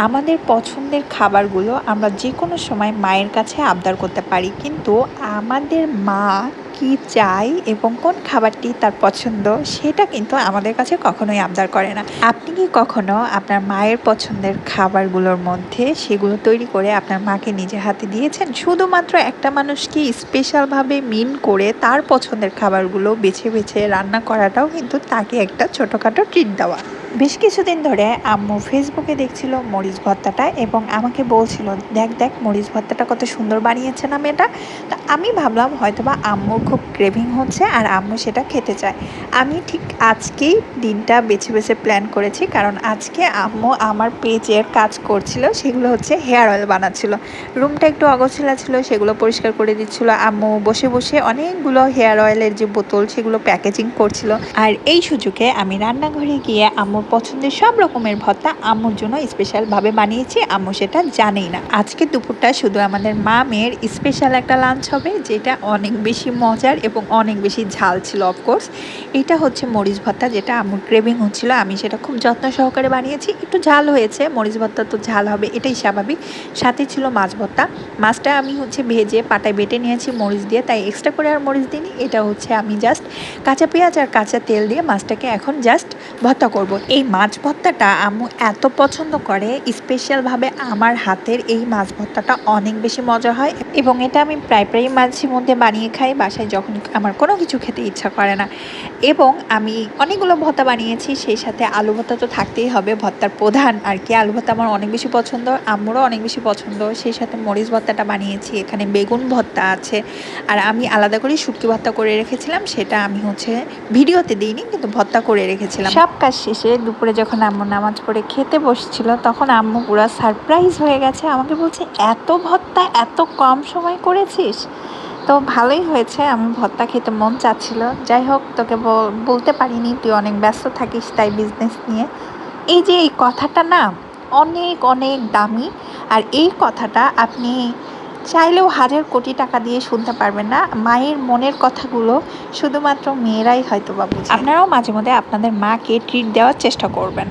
আমাদের পছন্দের খাবারগুলো আমরা যে কোনো সময় মায়ের কাছে আবদার করতে পারি, কিন্তু আমাদের মা কি চায় এবং কোন খাবারটি তার পছন্দ সেটা কিন্তু আমাদের কাছে কখনোই আবদার করে না। আপনি কি কখনো আপনার মায়ের পছন্দের খাবারগুলোর মধ্যে সেগুলো তৈরি করে আপনার মাকে নিজে হাতে দিয়েছেন? শুধুমাত্র একটা মানুষকে স্পেশালভাবে মিন করে তার পছন্দের খাবারগুলো বেছে বেছে রান্না করাটাও কিন্তু তাকে একটা ছোটোখাটো ট্রিট দেওয়া। বেশ কিছুদিন ধরে আম্মু ফেসবুকে দেখছিল মরিচ ভর্তাটা এবং আমাকে বলছিল, দেখ দেখ মরিচ ভর্তাটা কত সুন্দর বানিয়েছে না মেয়েটা। তো আমি ভাবলাম হয়তোবা আম্মুর খুব ক্রেভিং হচ্ছে আর আম্মু সেটা খেতে চায়। আমি ঠিক আজকেই দিনটা বেছে বেছে প্ল্যান করেছি, কারণ আজকে আম্মু আমার পেজের কাজ করছিল, সেগুলো হচ্ছে হেয়ার অয়েল বানাচ্ছিল। রুমটা একটু অগোছালো ছিল, সেগুলো পরিষ্কার করে দিচ্ছিল। আম্মু বসে বসে অনেকগুলো হেয়ার অয়েলের যে বোতল সেগুলো প্যাকেজিং করছিল। আর এই সুযোগে আমি রান্নাঘরে গিয়ে আম্মুর পছন্দের সব রকমের ভর্তা আম্মুর জন্য স্পেশালভাবে বানিয়েছি। আম্মু সেটা জানেই না। আজকে দুপুরটা শুধু আমাদের মা মেয়ের স্পেশাল একটা লাঞ্চ হবে, যেটা অনেক বেশি মজার এবং অনেক বেশি ঝাল ছিল। অফকোর্স এটা হচ্ছে মরিচ ভর্তা, যেটা আম্মুর ক্রেভিং হচ্ছিল। আমি সেটা খুব যত্ন সহকারে বানিয়েছি। একটু ঝাল হয়েছে, মরিচ ভর্তা তো ঝাল হবে, এটাই স্বাভাবিক। সাথে ছিল মাছ ভর্তা। মাছটা আমি হচ্ছে ভেজে পাটায় বেটে নিয়েছি মরিচ দিয়ে, তাই এক্সট্রা করে আর মরিচ দিইনি। এটা হচ্ছে আমি জাস্ট কাঁচা পেঁয়াজ আর কাঁচা তেল দিয়ে মাছটাকে এখন জাস্ট ভর্তা করব। এই মাছ ভর্তাটা আম্মু এত পছন্দ করে, স্পেশালভাবে আমার হাতের এই মাছ ভর্তাটা অনেক বেশি মজা হয় এবং এটা আমি প্রায় প্রায় মাঝে মধ্যে বানিয়ে খাই বাসায়, যখন আমার কোনো কিছু খেতে ইচ্ছা করে না। এবং আমি অনেকগুলো ভর্তা বানিয়েছি, সেই সাথে আলু ভর্তা তো থাকতেই হবে, ভর্তার প্রধান আর কি। আলু ভর্তা আমার অনেক বেশি পছন্দ, আম্মুরও অনেক বেশি পছন্দ। সেই সাথে মরিচ ভর্তাটা বানিয়েছি, এখানে বেগুন ভর্তা আছে। আর আমি আলাদা করে শুটকি ভর্তা করে রেখেছিলাম, সেটা আমি হচ্ছে ভিডিওতে দিইনি, কিন্তু ভর্তা করে রেখেছিলাম। সব কাজ শেষে দুপুরে যখন আম্মু নামাজ পড়ে খেতে বসছিল, তখন আম্মু পুরো সারপ্রাইজ হয়ে গেছে, আমাকে বলছে এত ভর্তা এত কম সময় করেছিস। তো ভালোই হয়েছে, আমি ভর্তা খেতে মন চাচ্ছিল। যাই হোক, তোকে বলতে পারিনি, তুই অনেক ব্যস্ত থাকিস তাই বিজনেস নিয়ে। এই যে এই কথাটা না অনেক অনেক দামি, আর এই কথাটা আপনি চাইলেও হাজার কোটি টাকা দিয়ে শুনতে পারবেন না। মায়ের মনের কথাগুলো শুধুমাত্র মেয়েরাই হয়তো বা বুঝে। আপনারাও মাঝে মধ্যে আপনাদের মাকে ট্রিট দেওয়ার চেষ্টা করবেন।